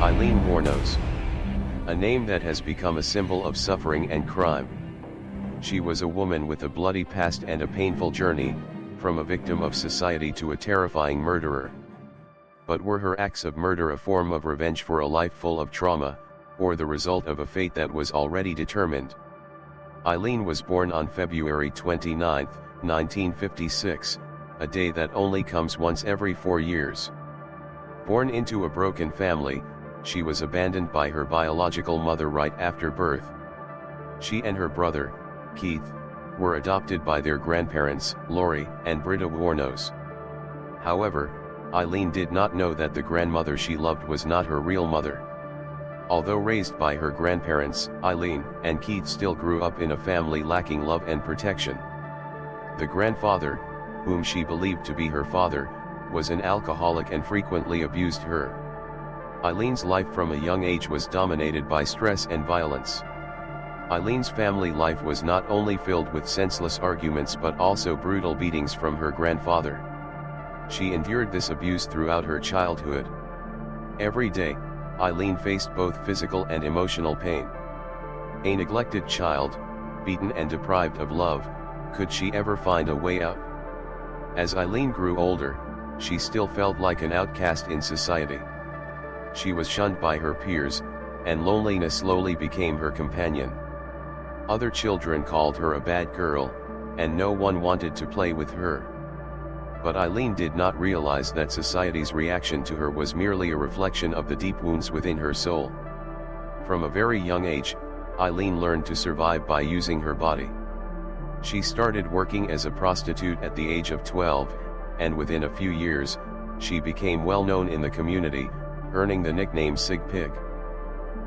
Eileen Wuornos. A name that has become a symbol of suffering and crime. She was a woman with a bloody past and a painful journey, from a victim of society to a terrifying murderer. But were her acts of murder a form of revenge for a life full of trauma, or the result of a fate that was already determined? Eileen was born on February 29, 1956, a day that only comes once every 4 years. Born into a broken family, she was abandoned by her biological mother right after birth. She and her brother, Keith, were adopted by their grandparents, Lori and Britta Wuornos. However, Eileen did not know that the grandmother she loved was not her real mother. Although raised by her grandparents, Eileen and Keith still grew up in a family lacking love and protection. The grandfather, whom she believed to be her father, was an alcoholic and frequently abused her. Eileen's life from a young age was dominated by stress and violence. Eileen's family life was not only filled with senseless arguments but also brutal beatings from her grandfather. She endured this abuse throughout her childhood. Every day, Eileen faced both physical and emotional pain. A neglected child, beaten and deprived of love, could she ever find a way out? As Eileen grew older, she still felt like an outcast in society. She was shunned by her peers, and loneliness slowly became her companion. Other children called her a bad girl, and no one wanted to play with her. But Eileen did not realize that society's reaction to her was merely a reflection of the deep wounds within her soul. From a very young age, Eileen learned to survive by using her body. She started working as a prostitute at the age of 12, and within a few years, she became well known in the community, earning the nickname Sig Pig.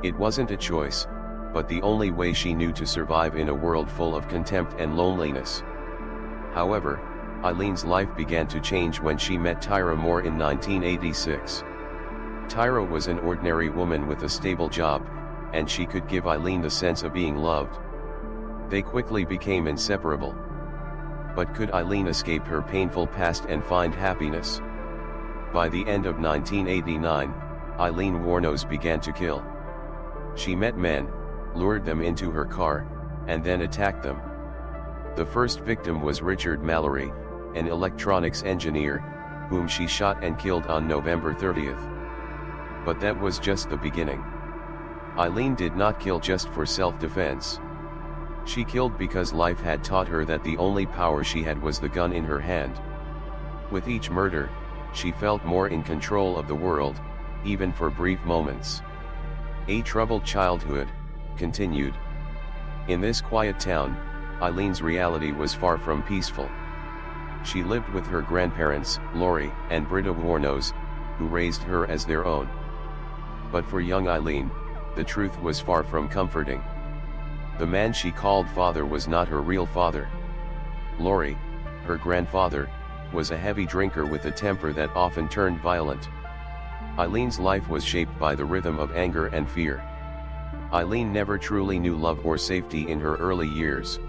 It wasn't a choice, but the only way she knew to survive in a world full of contempt and loneliness. However, Eileen's life began to change when she met Tyra Moore in 1986. Tyra was an ordinary woman with a stable job, and she could give Eileen the sense of being loved. They quickly became inseparable. But could Eileen escape her painful past and find happiness? By the end of 1989, Eileen Wuornos began to kill. She met men, lured them into her car, and then attacked them. The first victim was Richard Mallory, an electronics engineer, whom she shot and killed on November 30th. But that was just the beginning. Eileen did not kill just for self-defense. She killed because life had taught her that the only power she had was the gun in her hand. With each murder, she felt more in control of the world, even for brief moments. A troubled childhood continued. In this quiet town, Eileen's reality was far from peaceful. She lived with her grandparents, Lori and Britta Wuornos, who raised her as their own. But for young Eileen, the truth was far from comforting. The man she called father was not her real father. Lori, her grandfather, was a heavy drinker with a temper that often turned violent. Eileen's life was shaped by the rhythm of anger and fear. Eileen never truly knew love or safety in her early years.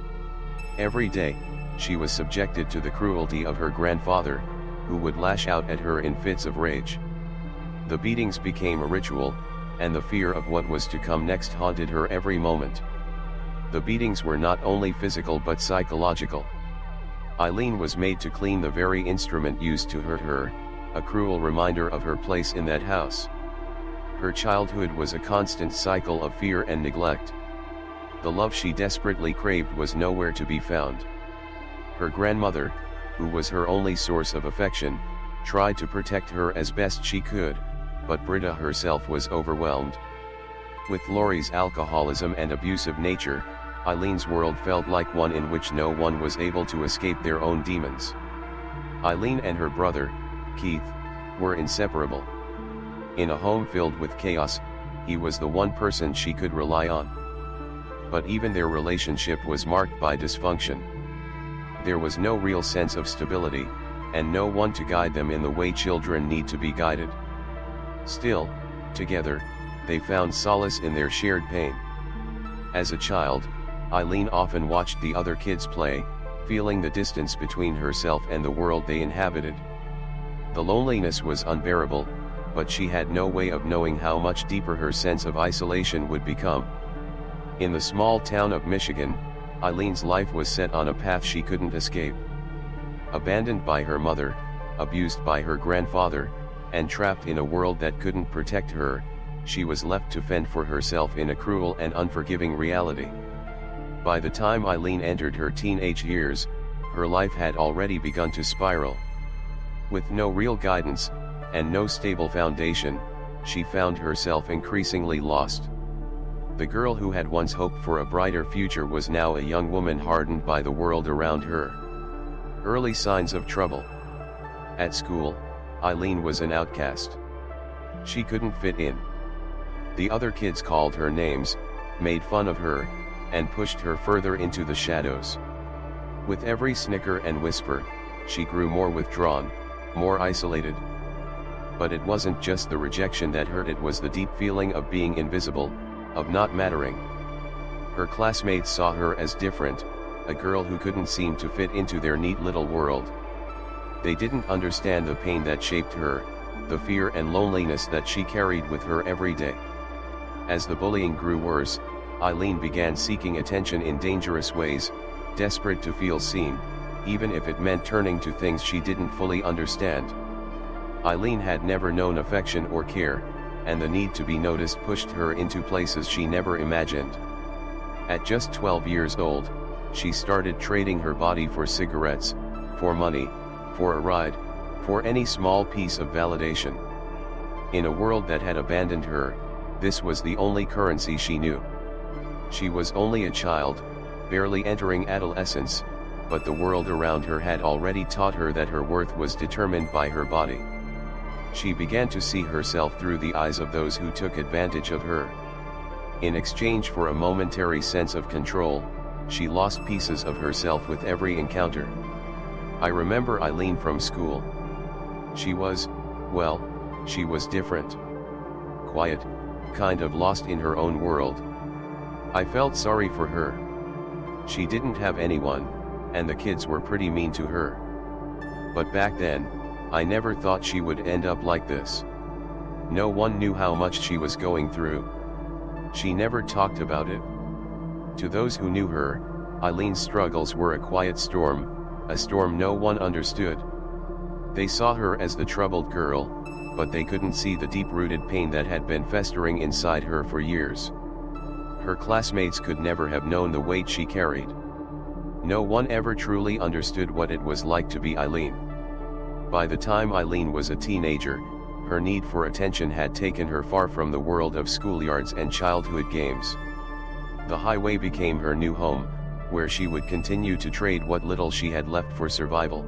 Every day, she was subjected to the cruelty of her grandfather, who would lash out at her in fits of rage. The beatings became a ritual, and the fear of what was to come next haunted her every moment. The beatings were not only physical but psychological. Eileen was made to clean the very instrument used to hurt her, a cruel reminder of her place in that house. Her childhood was a constant cycle of fear and neglect. The love she desperately craved was nowhere to be found. Her grandmother, who was her only source of affection, tried to protect her as best she could, but Britta herself was overwhelmed. With Lori's alcoholism and abusive nature, Eileen's world felt like one in which no one was able to escape their own demons. Eileen and her brother, Keith, were inseparable. In a home filled with chaos, he was the one person she could rely on. But even their relationship was marked by dysfunction. There was no real sense of stability, and no one to guide them in the way children need to be guided. Still, together, they found solace in their shared pain. As a child, Eileen often watched the other kids play, feeling the distance between herself and the world they inhabited. The loneliness was unbearable, but she had no way of knowing how much deeper her sense of isolation would become. In the small town of Michigan, Eileen's life was set on a path she couldn't escape. Abandoned by her mother, abused by her grandfather, and trapped in a world that couldn't protect her, she was left to fend for herself in a cruel and unforgiving reality. By the time Eileen entered her teenage years, her life had already begun to spiral. With no real guidance, and no stable foundation, she found herself increasingly lost. The girl who had once hoped for a brighter future was now a young woman hardened by the world around her. Early signs of trouble. At school, Eileen was an outcast. She couldn't fit in. The other kids called her names, made fun of her, and pushed her further into the shadows. With every snicker and whisper, she grew more withdrawn, more isolated. But it wasn't just the rejection that hurt, it was the deep feeling of being invisible, of not mattering. Her classmates saw her as different, a girl who couldn't seem to fit into their neat little world. They didn't understand the pain that shaped her, the fear and loneliness that she carried with her every day. As the bullying grew worse, Eileen began seeking attention in dangerous ways, desperate to feel seen, even if it meant turning to things she didn't fully understand. Eileen had never known affection or care, and the need to be noticed pushed her into places she never imagined. At just 12 years old, she started trading her body for cigarettes, for money, for a ride, for any small piece of validation. In a world that had abandoned her, this was the only currency she knew. She was only a child, barely entering adolescence, but the world around her had already taught her that her worth was determined by her body. She began to see herself through the eyes of those who took advantage of her. In exchange for a momentary sense of control, she lost pieces of herself with every encounter. I remember Eileen from school. She was, well, she was different. Quiet, kind of lost in her own world. I felt sorry for her. She didn't have anyone, and the kids were pretty mean to her. But back then, I never thought she would end up like this. No one knew how much she was going through. She never talked about it. To those who knew her, Eileen's struggles were a quiet storm, a storm no one understood. They saw her as the troubled girl, but they couldn't see the deep-rooted pain that had been festering inside her for years. Her classmates could never have known the weight she carried. No one ever truly understood what it was like to be Eileen. By the time Eileen was a teenager, her need for attention had taken her far from the world of schoolyards and childhood games. The highway became her new home, where she would continue to trade what little she had left for survival.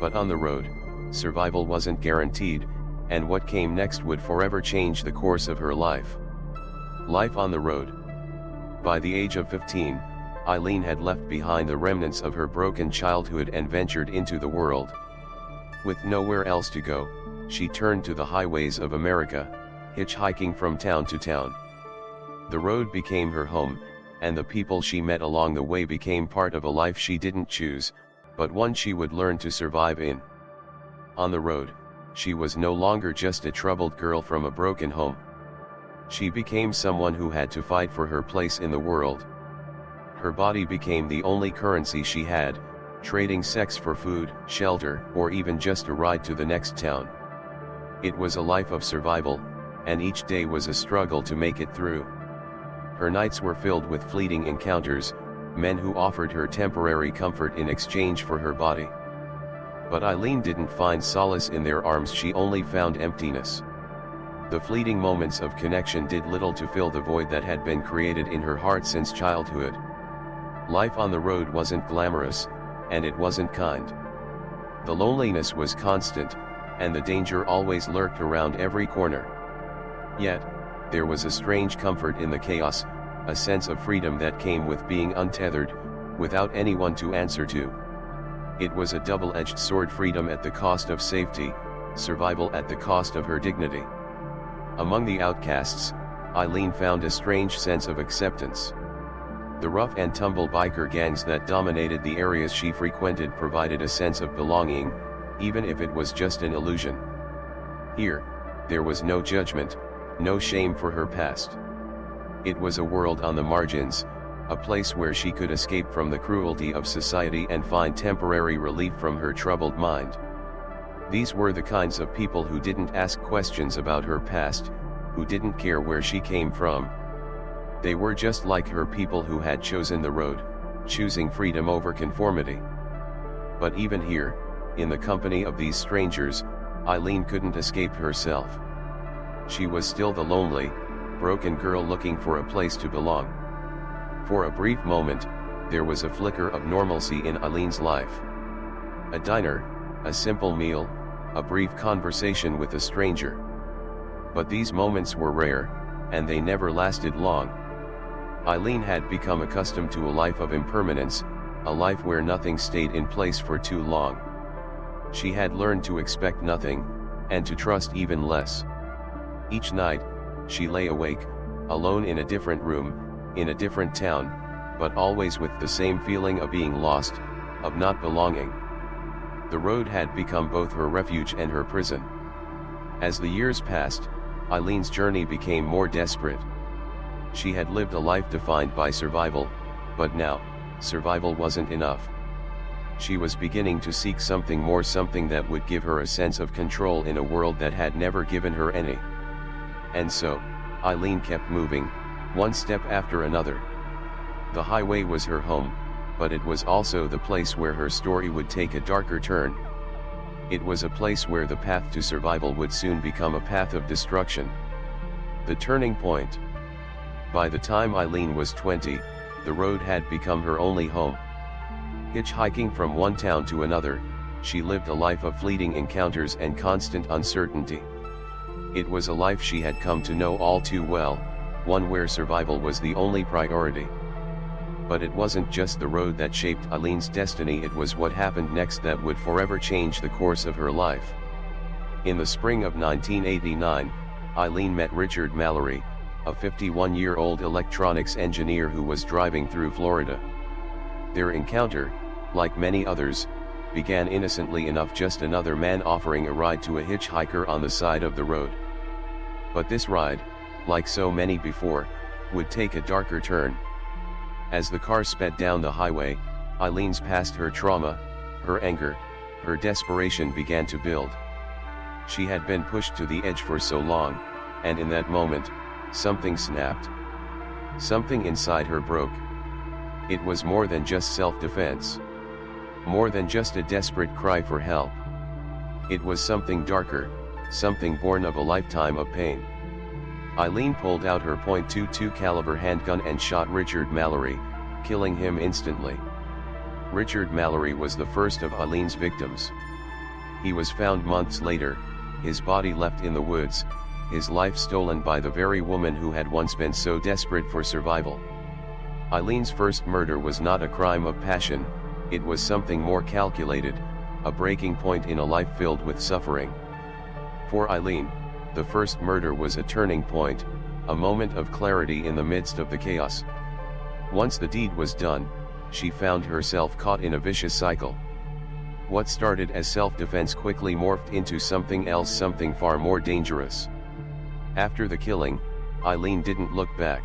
But on the road, survival wasn't guaranteed, and what came next would forever change the course of her life. Life on the road. By the age of 15, Eileen had left behind the remnants of her broken childhood and ventured into the world. With nowhere else to go, she turned to the highways of America, hitchhiking from town to town. The road became her home, and the people she met along the way became part of a life she didn't choose, but one she would learn to survive in. On the road, she was no longer just a troubled girl from a broken home. She became someone who had to fight for her place in the world. Her body became the only currency she had, trading sex for food, shelter, or even just a ride to the next town. It was a life of survival, and each day was a struggle to make it through. Her nights were filled with fleeting encounters, men who offered her temporary comfort in exchange for her body. But Eileen didn't find solace in their arms, she only found emptiness. The fleeting moments of connection did little to fill the void that had been created in her heart since childhood. Life on the road wasn't glamorous, and it wasn't kind. The loneliness was constant, and the danger always lurked around every corner. Yet, there was a strange comfort in the chaos, a sense of freedom that came with being untethered, without anyone to answer to. It was a double-edged sword: freedom at the cost of safety, survival at the cost of her dignity. Among the outcasts, Eileen found a strange sense of acceptance. The rough and tumble biker gangs that dominated the areas she frequented provided a sense of belonging, even if it was just an illusion. Here, there was no judgment, no shame for her past. It was a world on the margins, a place where she could escape from the cruelty of society and find temporary relief from her troubled mind. These were the kinds of people who didn't ask questions about her past, who didn't care where she came from. They were just like her, people who had chosen the road, choosing freedom over conformity. But even here, in the company of these strangers, Eileen couldn't escape herself. She was still the lonely, broken girl looking for a place to belong. For a brief moment, there was a flicker of normalcy in Eileen's life. A diner, a simple meal, a brief conversation with a stranger. But these moments were rare, and they never lasted long. Eileen had become accustomed to a life of impermanence, a life where nothing stayed in place for too long. She had learned to expect nothing, and to trust even less. Each night, she lay awake, alone in a different room, in a different town, but always with the same feeling of being lost, of not belonging. The road had become both her refuge and her prison. As the years passed, Eileen's journey became more desperate. She had lived a life defined by survival, but now, survival wasn't enough. She was beginning to seek something more, something that would give her a sense of control in a world that had never given her any. And so, Eileen kept moving, one step after another. The highway was her home, but it was also the place where her story would take a darker turn. It was a place where the path to survival would soon become a path of destruction. The turning point. By the time Eileen was 20, the road had become her only home. Hitchhiking from one town to another, she lived a life of fleeting encounters and constant uncertainty. It was a life she had come to know all too well, one where survival was the only priority. But it wasn't just the road that shaped Eileen's destiny, it was what happened next that would forever change the course of her life. In the spring of 1989, Eileen met Richard Mallory, a 51-year-old electronics engineer who was driving through Florida. Their encounter, like many others, began innocently enough, just another man offering a ride to a hitchhiker on the side of the road. But this ride, like so many before, would take a darker turn. As the car sped down the highway, Eileen's past, her trauma, her anger, her desperation began to build. She had been pushed to the edge for so long, and in that moment, something snapped. Something inside her broke. It was more than just self-defense. More than just a desperate cry for help. It was something darker, something born of a lifetime of pain. Eileen pulled out her .22 caliber handgun and shot Richard Mallory, killing him instantly. Richard Mallory was the first of Eileen's victims. He was found months later, his body left in the woods, his life stolen by the very woman who had once been so desperate for survival. Eileen's first murder was not a crime of passion, it was something more calculated, a breaking point in a life filled with suffering. For Eileen, the first murder was a turning point, a moment of clarity in the midst of the chaos. Once the deed was done, she found herself caught in a vicious cycle. What started as self-defense quickly morphed into something else, something far more dangerous. After the killing, Eileen didn't look back.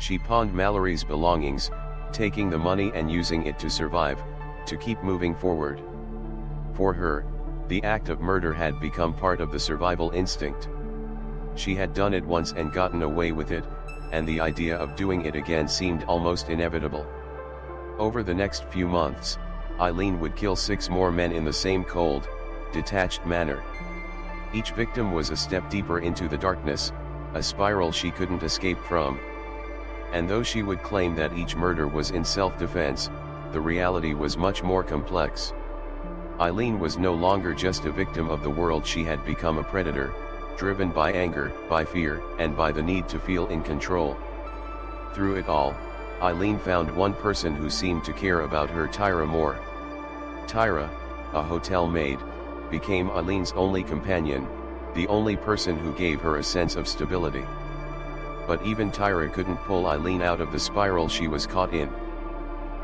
She pawned Mallory's belongings, taking the money and using it to survive, to keep moving forward. For her, the act of murder had become part of the survival instinct. She had done it once and gotten away with it, and the idea of doing it again seemed almost inevitable. Over the next few months, Eileen would kill 6 more men in the same cold, detached manner. Each victim was a step deeper into the darkness, a spiral she couldn't escape from. And though she would claim that each murder was in self-defense, the reality was much more complex. Eileen was no longer just a victim of the world, she had become a predator, driven by anger, by fear, and by the need to feel in control. Through it all, Eileen found one person who seemed to care about her: Tyra Moore. Tyra, a hotel maid, became Eileen's only companion, the only person who gave her a sense of stability. But even Tyra couldn't pull Eileen out of the spiral she was caught in.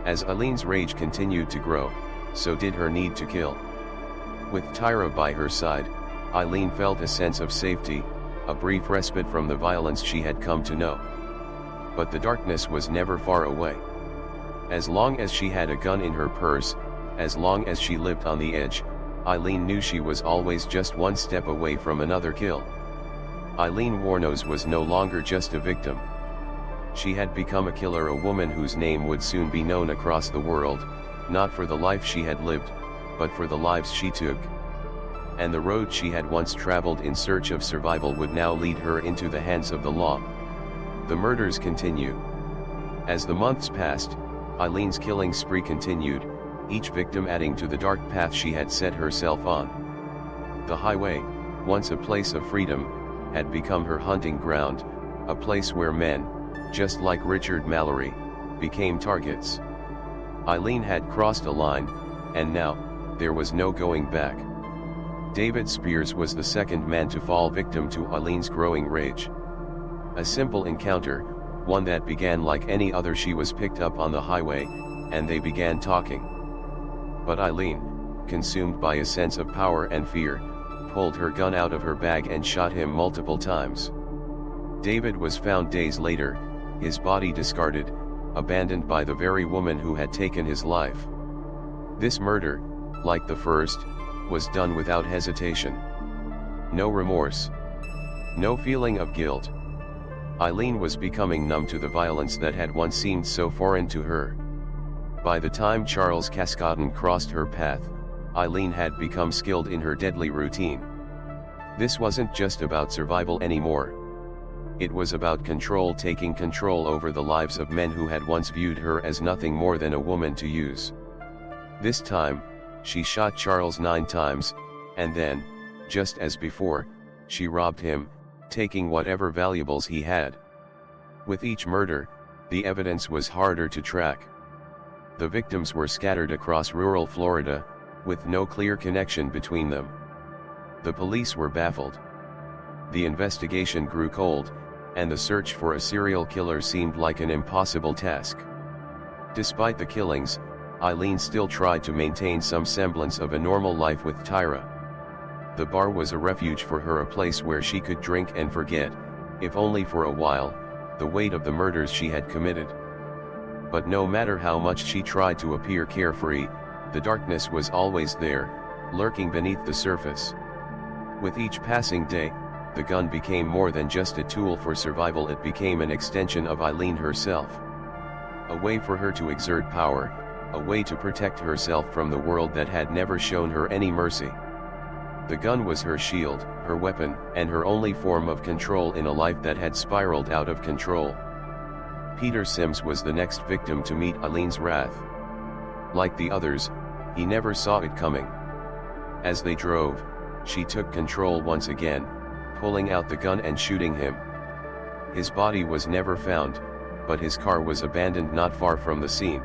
As Eileen's rage continued to grow, so did her need to kill. With Tyra by her side, Eileen felt a sense of safety, a brief respite from the violence she had come to know. But the darkness was never far away. As long as she had a gun in her purse, as long as she lived on the edge, Eileen knew she was always just one step away from another kill. Eileen Wuornos was no longer just a victim. She had become a killer, a woman whose name would soon be known across the world, not for the life she had lived, but for the lives she took. And the road she had once traveled in search of survival would now lead her into the hands of the law. The murders continue. As the months passed, Eileen's killing spree continued, each victim adding to the dark path she had set herself on. The highway, once a place of freedom, had become her hunting ground, a place where men, just like Richard Mallory, became targets. Eileen had crossed a line, and now, there was no going back. David Spears was the second man to fall victim to Eileen's growing rage. A simple encounter, one that began like any other. She was picked up on the highway, and they began talking. But Eileen, consumed by a sense of power and fear, pulled her gun out of her bag and shot him multiple times. David was found days later, his body discarded, abandoned by the very woman who had taken his life. This murder, like the first, was done without hesitation. No remorse. No feeling of guilt. Eileen was becoming numb to the violence that had once seemed so foreign to her. By the time Charles Cascadon crossed her path, Eileen had become skilled in her deadly routine. This wasn't just about survival anymore. It was about control, taking control over the lives of men who had once viewed her as nothing more than a woman to use. This time, she shot Charles 9 times, and then, just as before, she robbed him, taking whatever valuables he had. With each murder, the evidence was harder to track. The victims were scattered across rural Florida, with no clear connection between them. The police were baffled. The investigation grew cold, and the search for a serial killer seemed like an impossible task. Despite the killings, Eileen still tried to maintain some semblance of a normal life with Tyra. The bar was a refuge for her, a place where she could drink and forget, if only for a while, the weight of the murders she had committed. But no matter how much she tried to appear carefree, the darkness was always there, lurking beneath the surface. With each passing day, the gun became more than just a tool for survival. It became an extension of Eileen herself. A way for her to exert power, a way to protect herself from the world that had never shown her any mercy. The gun was her shield, her weapon, and her only form of control in a life that had spiraled out of control. Peter Sims was the next victim to meet Eileen's wrath. Like the others, he never saw it coming. As they drove, she took control once again, pulling out the gun and shooting him. His body was never found, but his car was abandoned not far from the scene.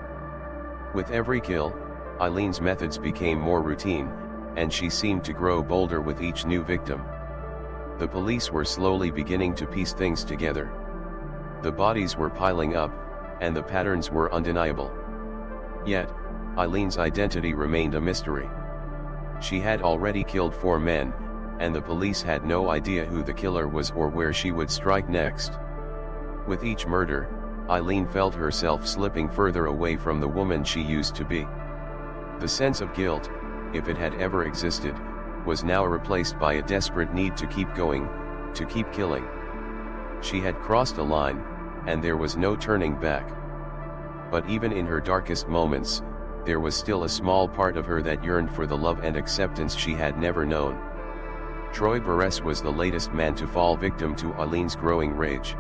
With every kill, Eileen's methods became more routine, and she seemed to grow bolder with each new victim. The police were slowly beginning to piece things together. The bodies were piling up, and the patterns were undeniable. Yet, Eileen's identity remained a mystery. She had already killed 4 men, and the police had no idea who the killer was or where she would strike next. With each murder, Eileen felt herself slipping further away from the woman she used to be. The sense of guilt, if it had ever existed, was now replaced by a desperate need to keep going, to keep killing. She had crossed a line, and there was no turning back. But even in her darkest moments, there was still a small part of her that yearned for the love and acceptance she had never known. Troy Barres was the latest man to fall victim to Eileen's growing rage.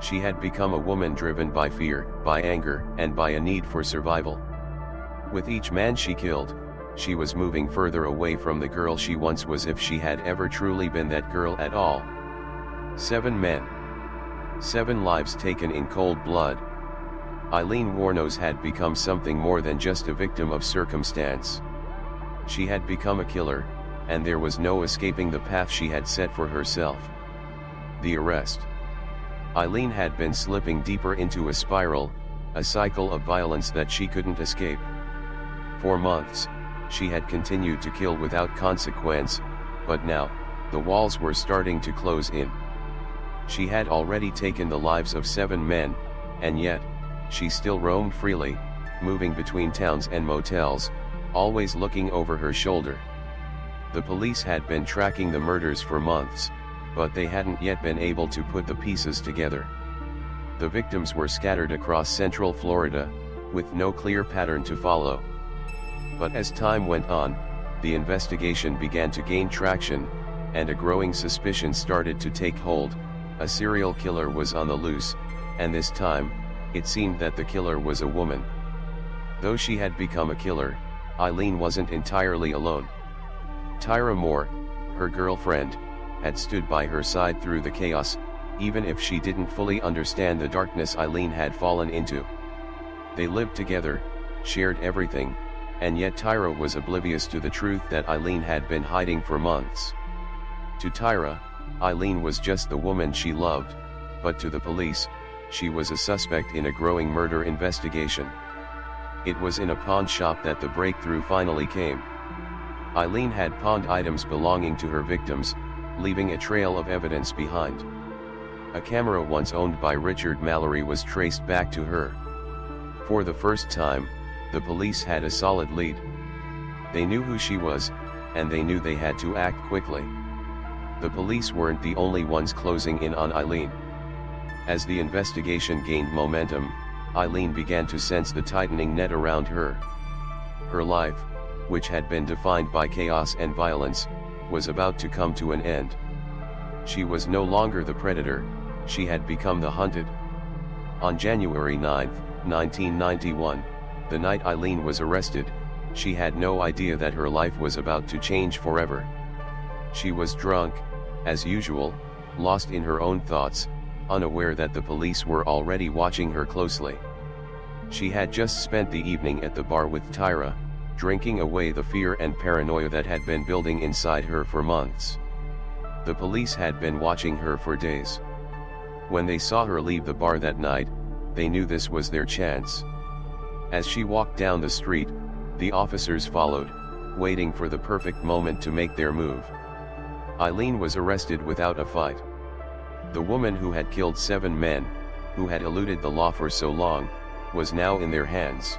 She had become a woman driven by fear, by anger, and by a need for survival. With each man she killed, she was moving further away from the girl she once was, if she had ever truly been that girl at all. 7 men. 7 lives taken in cold blood. Eileen Wuornos had become something more than just a victim of circumstance. She had become a killer, and there was no escaping the path she had set for herself. The arrest. Eileen had been slipping deeper into a spiral, a cycle of violence that she couldn't escape. For months, she had continued to kill without consequence, but now, The walls were starting to close in. She had already taken the lives of 7 men, and yet, she still roamed freely, moving between towns and motels, always looking over her shoulder. The police had been tracking the murders for months, but they hadn't yet been able to put the pieces together. The victims were scattered across central Florida, with no clear pattern to follow. But as time went on, the investigation began to gain traction, and a growing suspicion started to take hold. A serial killer was on the loose, and this time, it seemed that the killer was a woman. Though she had become a killer, Eileen wasn't entirely alone. Tyra Moore, her girlfriend, had stood by her side through the chaos, even if she didn't fully understand the darkness Eileen had fallen into. They lived together, shared everything, and yet Tyra was oblivious to the truth that Eileen had been hiding for months. To Tyra, Eileen was just the woman she loved, but to the police, she was a suspect in a growing murder investigation. It was in a pawn shop that the breakthrough finally came. Eileen had pawned items belonging to her victims, leaving a trail of evidence behind. A camera once owned by Richard Mallory was traced back to her. For the first time, the police had a solid lead. They knew who she was, and they knew they had to act quickly. The police weren't the only ones closing in on Eileen. As the investigation gained momentum, Eileen began to sense the tightening net around her. Her life, which had been defined by chaos and violence, was about to come to an end. She was no longer the predator, she had become the hunted. On January 9, 1991, the night Eileen was arrested, she had no idea that her life was about to change forever. She was drunk, as usual, lost in her own thoughts, unaware that the police were already watching her closely. She had just spent the evening at the bar with Tyra, drinking away the fear and paranoia that had been building inside her for months. The police had been watching her for days. When they saw her leave the bar that night, they knew this was their chance. As she walked down the street, the officers followed, waiting for the perfect moment to make their move. Eileen was arrested without a fight. The woman who had killed 7 men, who had eluded the law for so long, was now in their hands.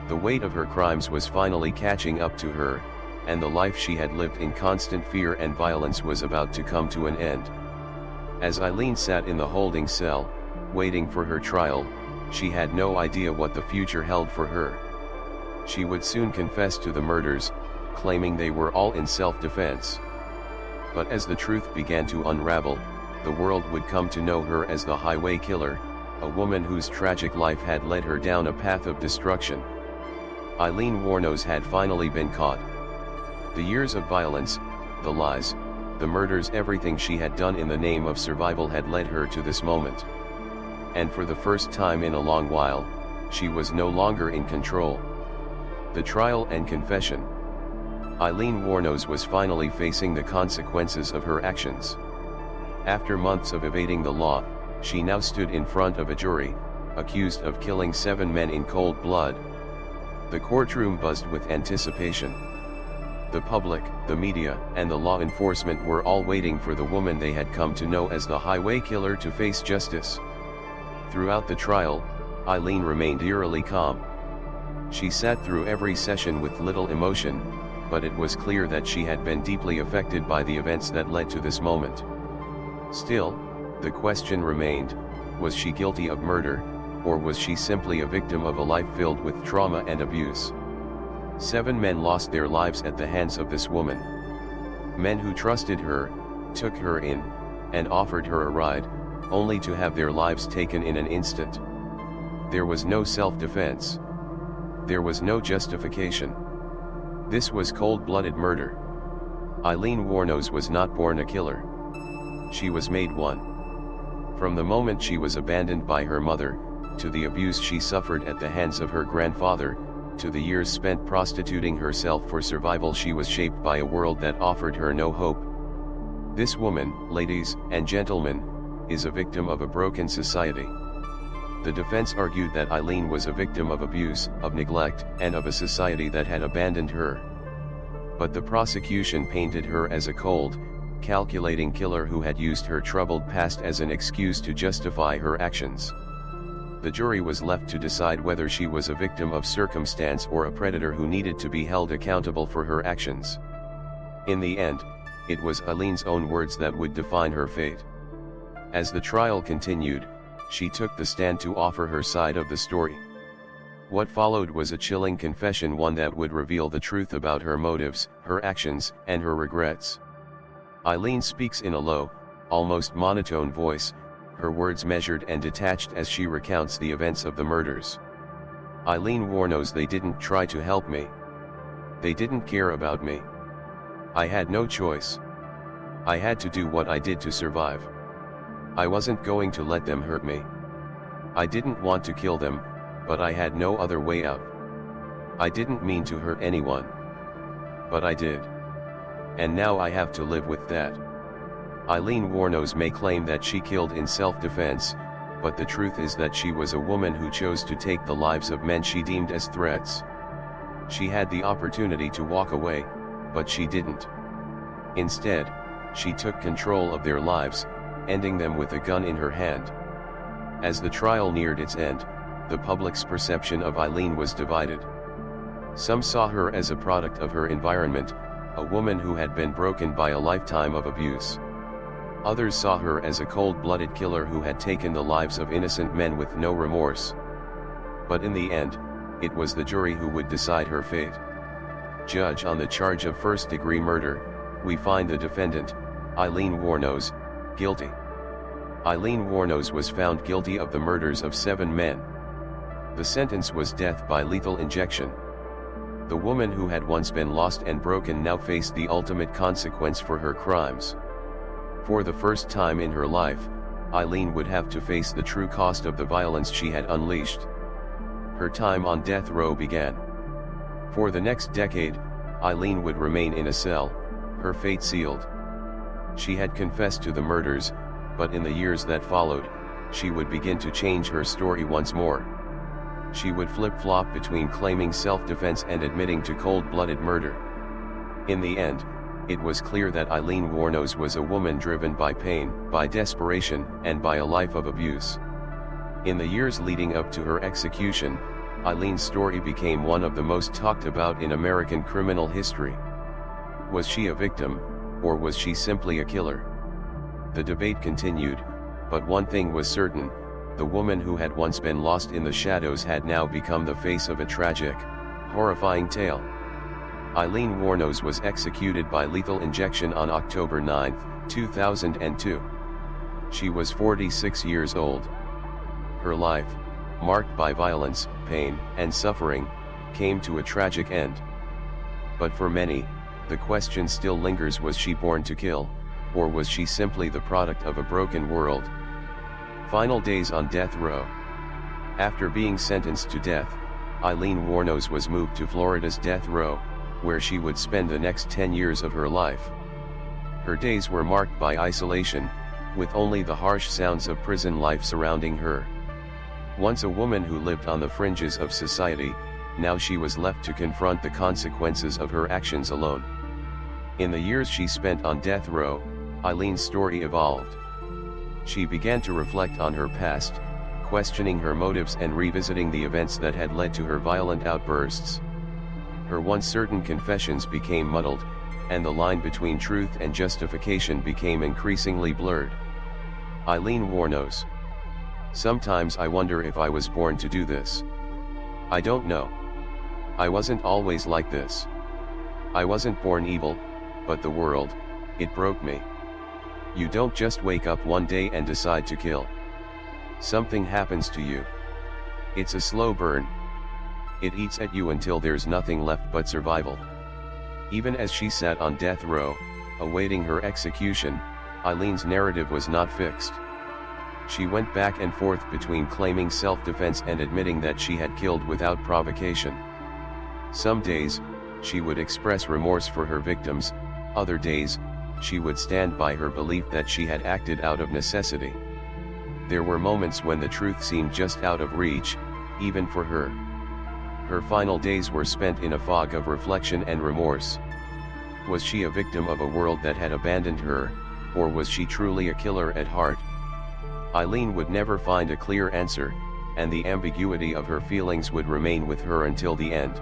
The weight of her crimes was finally catching up to her, and the life she had lived in constant fear and violence was about to come to an end. As Eileen sat in the holding cell, waiting for her trial, she had no idea what the future held for her. She would soon confess to the murders, claiming they were all in self-defense. But as the truth began to unravel, the world would come to know her as the highway killer, a woman whose tragic life had led her down a path of destruction. Eileen Wuornos had finally been caught. The years of violence, the lies, the murders, everything she had done in the name of survival had led her to this moment. And for the first time in a long while, she was no longer in control. The trial and confession. Eileen Wuornos was finally facing the consequences of her actions. After months of evading the law, she now stood in front of a jury, accused of killing 7 men in cold blood. The courtroom buzzed with anticipation. The public, the media, and the law enforcement were all waiting for the woman they had come to know as the highway killer to face justice. Throughout the trial, Eileen remained eerily calm. She sat through every session with little emotion, but it was clear that she had been deeply affected by the events that led to this moment. Still, the question remained, was she guilty of murder, or was she simply a victim of a life filled with trauma and abuse? 7 men lost their lives at the hands of this woman. Men who trusted her, took her in, and offered her a ride, only to have their lives taken in an instant. There was no self-defense. There was no justification. This was cold-blooded murder. Eileen Wuornos was not born a killer. She was made one. From the moment she was abandoned by her mother, to the abuse she suffered at the hands of her grandfather, to the years spent prostituting herself for survival, she was shaped by a world that offered her no hope. This woman, ladies and gentlemen, is a victim of a broken society. The defense argued that Eileen was a victim of abuse, of neglect, and of a society that had abandoned her. But the prosecution painted her as a cold, calculating killer who had used her troubled past as an excuse to justify her actions. The jury was left to decide whether she was a victim of circumstance or a predator who needed to be held accountable for her actions. In the end, it was Eileen's own words that would define her fate. As the trial continued, she took the stand to offer her side of the story. What followed was a chilling confession, one that would reveal the truth about her motives, her actions, and her regrets. Eileen speaks in a low, almost monotone voice, her words measured and detached as she recounts the events of the murders. Eileen Wuornos, they didn't try to help me. They didn't care about me. I had no choice. I had to do what I did to survive. I wasn't going to let them hurt me. I didn't want to kill them, but I had no other way out. I didn't mean to hurt anyone. But I did. And now I have to live with that. Eileen Wuornos may claim that she killed in self-defense, but the truth is that she was a woman who chose to take the lives of men she deemed as threats. She had the opportunity to walk away, but she didn't. Instead, she took control of their lives, ending them with a gun in her hand. As the trial neared its end, the public's perception of Eileen was divided. Some saw her as a product of her environment, a woman who had been broken by a lifetime of abuse. Others saw her as a cold-blooded killer who had taken the lives of innocent men with no remorse. But in the end, it was the jury who would decide her fate. Judge on the charge of first-degree murder, we find the defendant, Eileen Wuornos, guilty. Eileen Wuornos was found guilty of the murders of 7 men. The sentence was death by lethal injection. The woman who had once been lost and broken now faced the ultimate consequence for her crimes. For the first time in her life, Eileen would have to face the true cost of the violence she had unleashed. Her time on death row began. For the next decade, Eileen would remain in a cell, her fate sealed. She had confessed to the murders, but in the years that followed, she would begin to change her story once more. She would flip-flop between claiming self-defense and admitting to cold-blooded murder. In the end, it was clear that Eileen Wuornos was a woman driven by pain, by desperation, and by a life of abuse. In the years leading up to her execution, Eileen's story became one of the most talked about in American criminal history. Was she a victim, or was she simply a killer? The debate continued, but one thing was certain: the woman who had once been lost in the shadows had now become the face of a tragic, horrifying tale. Eileen Wuornos was executed by lethal injection on October 9, 2002. She was 46 years old. Her life, marked by violence, pain, and suffering, came to a tragic end. But for many, the question still lingers: was she born to kill, or was she simply the product of a broken world? Final days on death row. After being sentenced to death, Eileen Wuornos was moved to Florida's death row, where she would spend the next 10 years of her life. Her days were marked by isolation, with only the harsh sounds of prison life surrounding her. Once a woman who lived on the fringes of society, now she was left to confront the consequences of her actions alone. In the years she spent on death row, Eileen's story evolved. She began to reflect on her past, questioning her motives and revisiting the events that had led to her violent outbursts. Her once certain confessions became muddled, and the line between truth and justification became increasingly blurred. Eileen Wuornos. Sometimes I wonder if I was born to do this. I don't know. I wasn't always like this. I wasn't born evil, but the world, it broke me. You don't just wake up one day and decide to kill. Something happens to you. It's a slow burn. It eats at you until there's nothing left but survival. Even as she sat on death row, awaiting her execution, Eileen's narrative was not fixed. She went back and forth between claiming self-defense and admitting that she had killed without provocation. Some days, she would express remorse for her victims; other days, she would stand by her belief that she had acted out of necessity. There were moments when the truth seemed just out of reach, even for her. Her final days were spent in a fog of reflection and remorse. Was she a victim of a world that had abandoned her, or was she truly a killer at heart? Eileen would never find a clear answer, and the ambiguity of her feelings would remain with her until the end.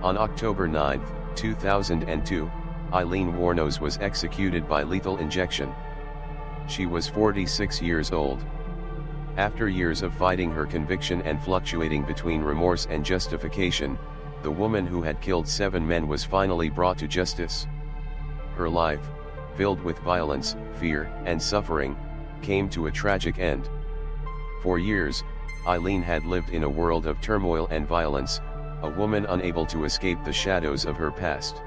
On October 9, 2002, Eileen Wuornos was executed by lethal injection. She was 46 years old. After years of fighting her conviction and fluctuating between remorse and justification, the woman who had killed 7 men was finally brought to justice. Her life, filled with violence, fear, and suffering, came to a tragic end. For years, Eileen had lived in a world of turmoil and violence, a woman unable to escape the shadows of her past.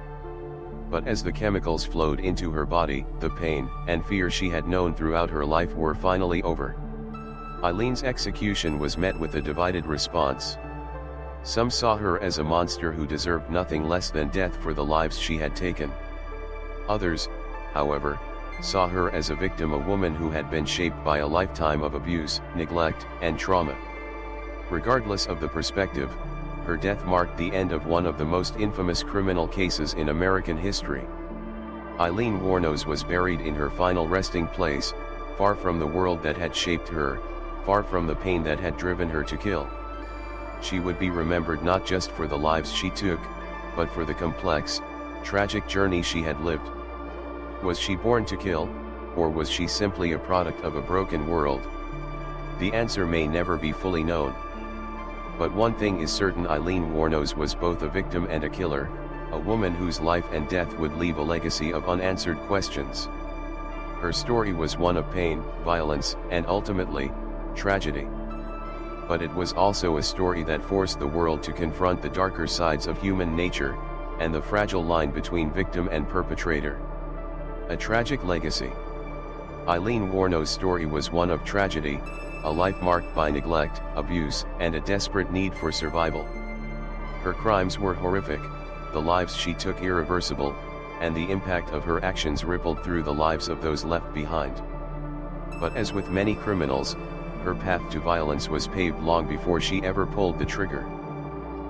But as the chemicals flowed into her body, the pain and fear she had known throughout her life were finally over. Eileen's execution was met with a divided response. Some saw her as a monster who deserved nothing less than death for the lives she had taken. Others, however, saw her as a victim, a woman who had been shaped by a lifetime of abuse, neglect, and trauma. Regardless of the perspective, her death marked the end of one of the most infamous criminal cases in American history. Eileen Wuornos was buried in her final resting place, far from the world that had shaped her, far from the pain that had driven her to kill. She would be remembered not just for the lives she took, but for the complex, tragic journey she had lived. Was she born to kill, or was she simply a product of a broken world? The answer may never be fully known. But one thing is certain: Eileen Wuornos was both a victim and a killer, a woman whose life and death would leave a legacy of unanswered questions. Her story was one of pain, violence, and ultimately, tragedy. But it was also a story that forced the world to confront the darker sides of human nature, and the fragile line between victim and perpetrator. A tragic legacy. Eileen Wuornos' story was one of tragedy, a life marked by neglect, abuse, and a desperate need for survival. Her crimes were horrific, the lives she took irreversible, and the impact of her actions rippled through the lives of those left behind. But as with many criminals, her path to violence was paved long before she ever pulled the trigger.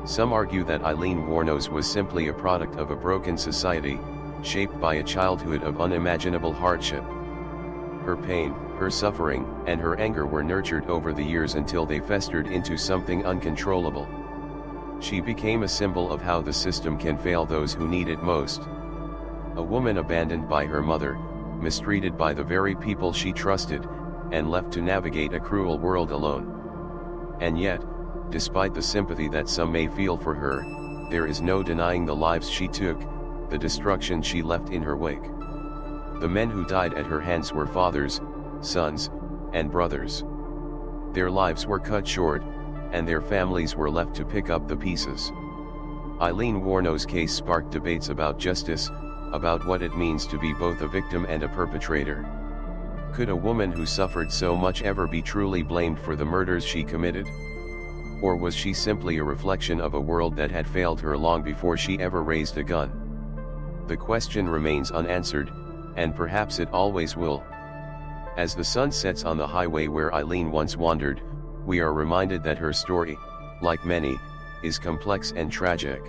Some argue that Eileen Wuornos was simply a product of a broken society, shaped by a childhood of unimaginable hardship. Her pain, her suffering, and her anger were nurtured over the years until they festered into something uncontrollable. She became a symbol of how the system can fail those who need it most. A woman abandoned by her mother, mistreated by the very people she trusted, and left to navigate a cruel world alone. And yet, despite the sympathy that some may feel for her, there is no denying the lives she took, the destruction she left in her wake. The men who died at her hands were fathers, sons, and brothers. Their lives were cut short, and their families were left to pick up the pieces. Eileen Wuornos' case sparked debates about justice, about what it means to be both a victim and a perpetrator. Could a woman who suffered so much ever be truly blamed for the murders she committed? Or was she simply a reflection of a world that had failed her long before she ever raised a gun? The question remains unanswered, and perhaps it always will. As the sun sets on the highway where Eileen once wandered, we are reminded that her story, like many, is complex and tragic.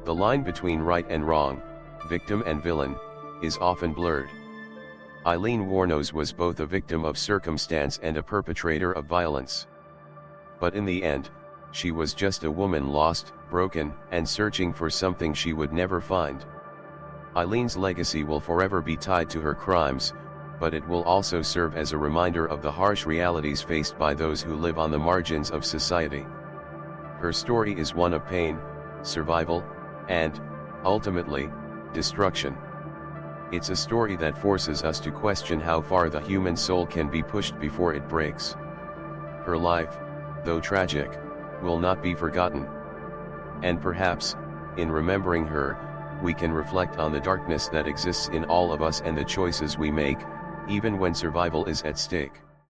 The line between right and wrong, victim and villain, is often blurred. Eileen Wuornos was both a victim of circumstance and a perpetrator of violence. But in the end, she was just a woman lost, broken, and searching for something she would never find. Eileen's legacy will forever be tied to her crimes, but it will also serve as a reminder of the harsh realities faced by those who live on the margins of society. Her story is one of pain, survival, and, ultimately, destruction. It's a story that forces us to question how far the human soul can be pushed before it breaks. Her life, though tragic, will not be forgotten. And perhaps, in remembering her, we can reflect on the darkness that exists in all of us and the choices we make, even when survival is at stake.